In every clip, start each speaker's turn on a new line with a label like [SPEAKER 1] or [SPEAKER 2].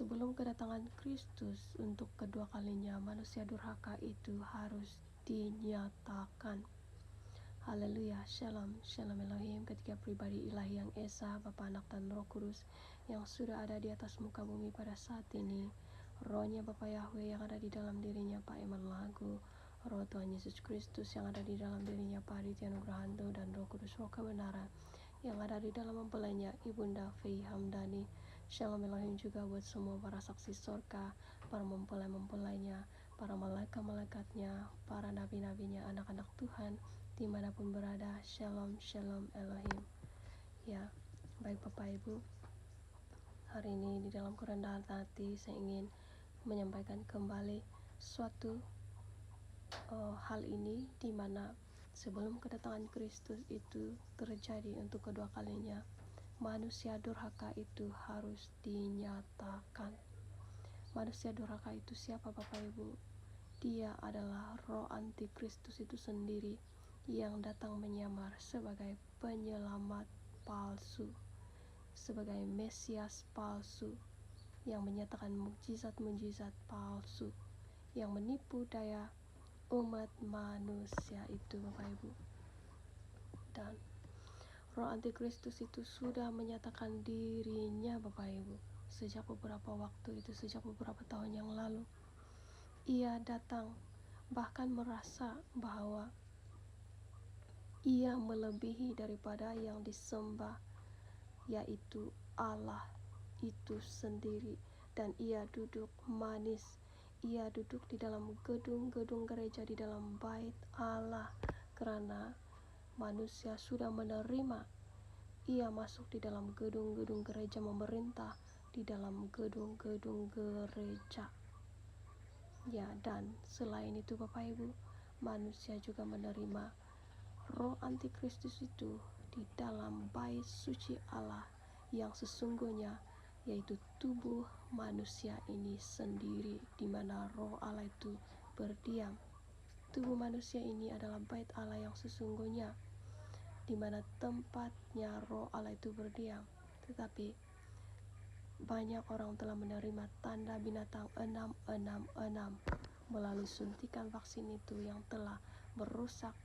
[SPEAKER 1] Sebelum kedatangan Kristus untuk kedua kalinya, manusia durhaka itu harus dinyatakan. Haleluya, shalom, shalom Elohim, ketiga pribadi ilahi yang Esa, Bapa, Anak, dan Roh Kudus yang sudah ada di atas muka bumi pada saat ini. Rohnya Bapa Yahweh yang ada di dalam dirinya Pak Iman Lagu, Roh Tuhan Yesus Kristus yang ada di dalam dirinya Pak Aditya Nugrahanto, dan Roh Kudus Roh kebenaran yang ada di dalam mempelainya Ibunda Fei Hamdani. Shalom Elohim juga buat semua para saksi sorga, para mempelai-mempelainya, para malaikat-malaikatnya, para nabi-nabinya, anak-anak Tuhan dimanapun berada. Shalom, shalom Elohim. Ya, baik Bapak Ibu, hari ini di dalam kerendahan hati saya ingin menyampaikan kembali suatu hal ini, di mana sebelum kedatangan Kristus itu terjadi untuk kedua kalinya, manusia durhaka itu harus dinyatakan. Manusia durhaka itu siapa Bapak Ibu? Dia adalah roh antikristus itu sendiri yang datang menyamar sebagai penyelamat palsu, sebagai Mesias palsu, yang menyatakan mukjizat-mukjizat palsu, yang menipu daya umat manusia itu Bapak Ibu. Dan roh antikristus itu sudah menyatakan dirinya Bapak Ibu sejak beberapa waktu itu, sejak beberapa tahun yang lalu. Ia datang bahkan merasa bahwa ia melebihi daripada yang disembah, yaitu Allah itu sendiri. Dan ia duduk manis, ia duduk di dalam gedung-gedung gereja, di dalam bait Allah, karena manusia sudah menerima. Ia masuk di dalam gedung-gedung gereja, memerintah di dalam gedung-gedung gereja. Ya, dan selain itu Bapak Ibu, manusia juga menerima roh antikristus itu di dalam bait suci Allah yang sesungguhnya, yaitu tubuh manusia ini sendiri, di mana roh Allah itu berdiam. Tubuh manusia ini adalah bait Allah yang sesungguhnya, di mana tempatnya roh Allah itu berdiam. Tetapi banyak orang telah menerima tanda binatang 666 melalui suntikan vaksin itu, yang telah merusak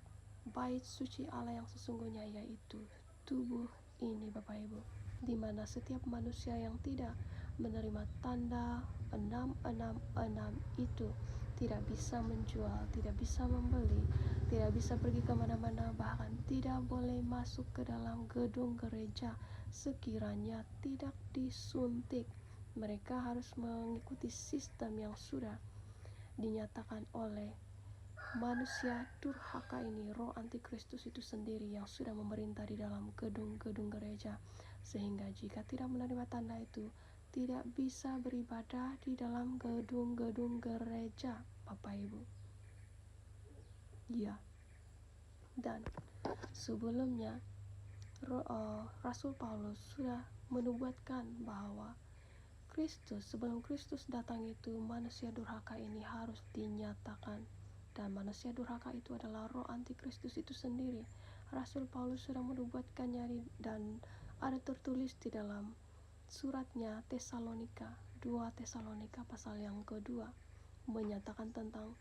[SPEAKER 1] bait suci Allah yang sesungguhnya, yaitu tubuh ini Bapak Ibu, di mana setiap manusia yang tidak menerima tanda 666 itu tidak bisa menjual, tidak bisa membeli, tidak bisa pergi kemana-mana, bahkan tidak boleh masuk ke dalam gedung gereja sekiranya tidak disuntik. Mereka harus mengikuti sistem yang sudah dinyatakan oleh manusia durhaka ini, roh antikristus itu sendiri, yang sudah memerintah di dalam gedung-gedung gereja, sehingga jika tidak menerima tanda itu, tidak bisa beribadah di dalam gedung-gedung gereja Bapak Ibu. Ya, dan sebelumnya Rasul Paulus sudah menubuatkan bahwa sebelum Kristus datang itu, manusia durhaka ini harus dinyatakan. Dan manusia durhaka itu adalah roh antikristus itu sendiri. Rasul Paulus sudah menubuatkannya, dan ada tertulis di dalam suratnya Tesalonika, 2 Tesalonika pasal yang kedua, menyatakan tentang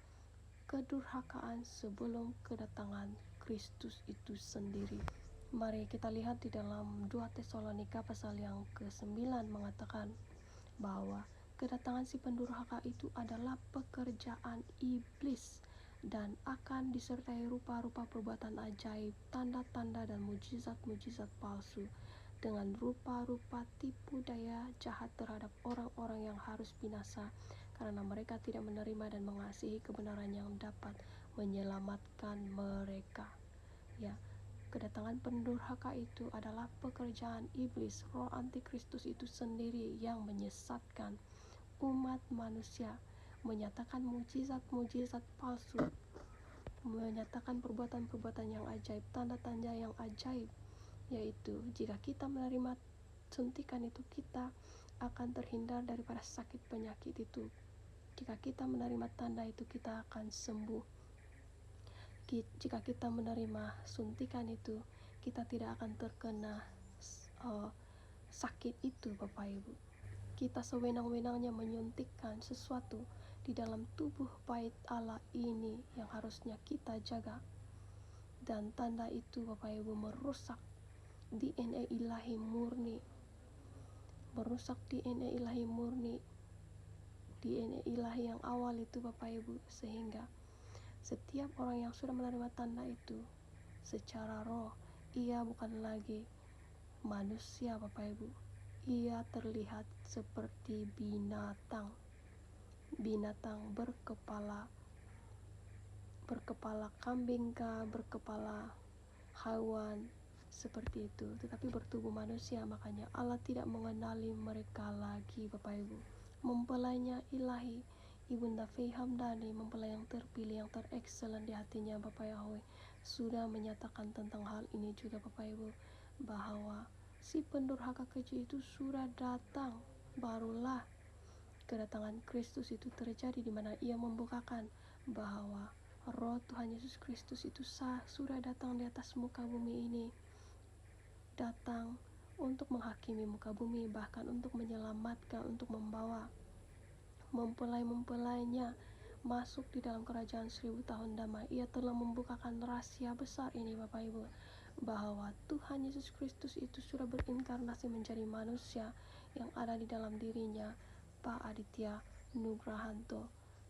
[SPEAKER 1] kedurhakaan sebelum kedatangan Kristus itu sendiri. Mari kita lihat di dalam 2 Tesalonika pasal yang ke-9, mengatakan bahwa kedatangan si pendurhaka itu adalah pekerjaan iblis, dan akan disertai rupa-rupa perbuatan ajaib, tanda-tanda dan mujizat-mujizat palsu, dengan rupa-rupa tipu daya jahat terhadap orang-orang yang harus binasa, karena mereka tidak menerima dan mengasihi kebenaran yang dapat menyelamatkan mereka. Ya, kedatangan pendurhaka itu adalah pekerjaan iblis, roh antikristus itu sendiri, yang menyesatkan umat manusia, menyatakan mujizat-mujizat palsu, menyatakan perbuatan-perbuatan yang ajaib, tanda-tanda yang ajaib, yaitu jika kita menerima suntikan itu, kita akan terhindar daripada sakit penyakit itu. Jika kita menerima tanda itu, kita akan sembuh. Jika kita menerima suntikan itu, kita tidak akan terkena sakit itu Bapak Ibu. kita sewenang-wenangnya menyuntikkan sesuatu di dalam tubuh bait Allah ini yang harusnya kita jaga. Dan tanda itu Bapak Ibu merusak DNA ilahi murni, merusak DNA ilahi murni, DNA ilahi yang awal itu Bapak Ibu, sehingga setiap orang yang sudah menerima tanda itu secara roh, ia bukan lagi manusia Bapak Ibu, ia terlihat seperti binatang berkepala kambing kah, berkepala hewan seperti itu, tetapi bertubuh manusia. Makanya Allah tidak mengenali mereka lagi Bapak Ibu. Mempelainya ilahi, Ibunda Fei Hamdani, mempelai yang terpilih, yang terexcellent di hatinya Bapak Yahweh, sudah menyatakan tentang hal ini juga Bapak Ibu, bahwa si pendurhaka keji itu sudah datang. Barulah kedatangan Kristus itu terjadi, di mana ia membukakan bahwa roh Tuhan Yesus Kristus itu sudah datang di atas muka bumi ini, datang untuk menghakimi muka bumi, bahkan untuk menyelamatkan, untuk membawa mempelai-mempelainya masuk di dalam kerajaan 1000 tahun damai. Ia telah membukakan rahasia besar ini Bapak Ibu, bahwa Tuhan Yesus Kristus itu sudah berinkarnasi menjadi manusia yang ada di dalam dirinya Pak Aditya Nugrahanto,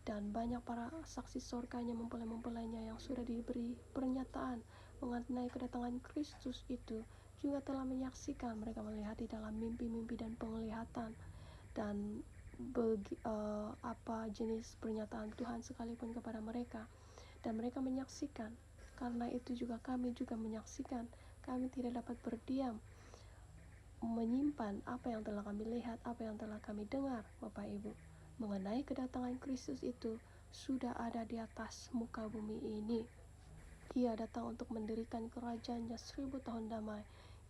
[SPEAKER 1] dan banyak para saksi surganya, mempelai-mempelainya yang sudah diberi pernyataan mengenai kedatangan Kristus itu juga telah menyaksikan. Mereka melihat di dalam mimpi-mimpi dan penglihatan, dan apa jenis pernyataan Tuhan sekalipun kepada mereka, dan mereka menyaksikan. Karena itu juga kami juga menyaksikan. Kami tidak dapat berdiam, menyimpan apa yang telah kami lihat, apa yang telah kami dengar Bapak Ibu, mengenai kedatangan Kristus itu sudah ada di atas muka bumi ini. Ia datang untuk mendirikan kerajaannya 1000 tahun damai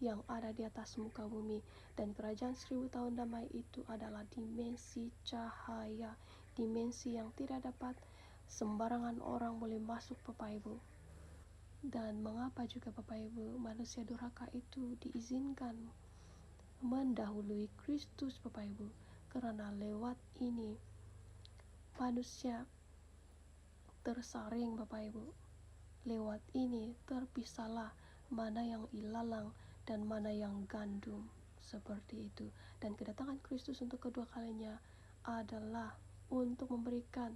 [SPEAKER 1] yang ada di atas muka bumi. Dan kerajaan 1000 tahun damai itu adalah dimensi cahaya, dimensi yang tidak dapat sembarangan orang boleh masuk Bapak Ibu. Dan mengapa juga Bapak Ibu manusia durhaka itu diizinkan mendahului Kristus Bapak Ibu? Karena lewat ini manusia tersaring Bapak Ibu. Lewat ini terpisahlah mana yang ilalang dan mana yang gandum, seperti itu. Dan kedatangan Kristus untuk kedua kalinya adalah untuk memberikan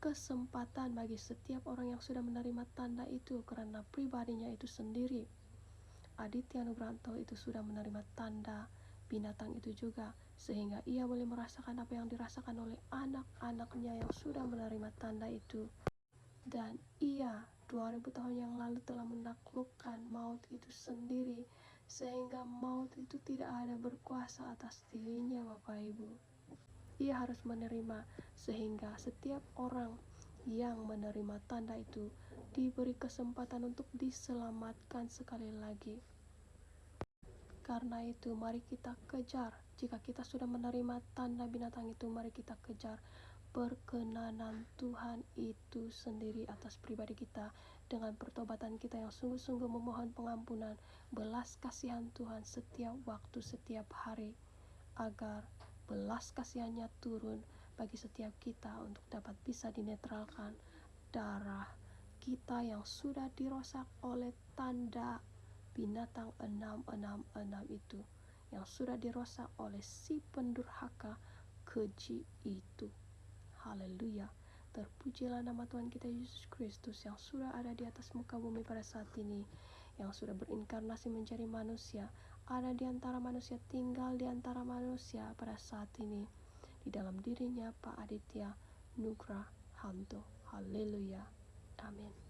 [SPEAKER 1] kesempatan bagi setiap orang yang sudah menerima tanda itu, karena pribadinya itu sendiri. Aditya Nugrahanto itu sudah menerima tanda binatang itu juga, sehingga ia boleh merasakan apa yang dirasakan oleh anak-anaknya yang sudah menerima tanda itu. Dan ia 2000 tahun yang lalu telah menaklukkan maut itu sendiri, sehingga maut itu tidak ada berkuasa atas dirinya Bapak Ibu. Ia harus menerima, sehingga setiap orang yang menerima tanda itu diberi kesempatan untuk diselamatkan sekali lagi. Karena itu mari kita kejar. Jika kita sudah menerima tanda binatang itu, mari kita kejar perkenanan Tuhan itu sendiri atas pribadi kita, dengan pertobatan kita yang sungguh-sungguh memohon pengampunan, belas kasihan Tuhan setiap waktu, setiap hari, agar belas kasihannya turun bagi setiap kita untuk dapat bisa dinetralkan darah kita yang sudah dirosak oleh tanda binatang 666 itu, yang sudah dirosak oleh si pendurhaka keji itu. Haleluya. Terpujilah nama Tuhan kita Yesus Kristus yang sudah ada di atas muka bumi pada saat ini, yang sudah berinkarnasi menjadi manusia, ada di antara manusia, tinggal di antara manusia pada saat ini. Di dalam dirinya Pak Aditya Nugrahanto. Haleluya. Amin.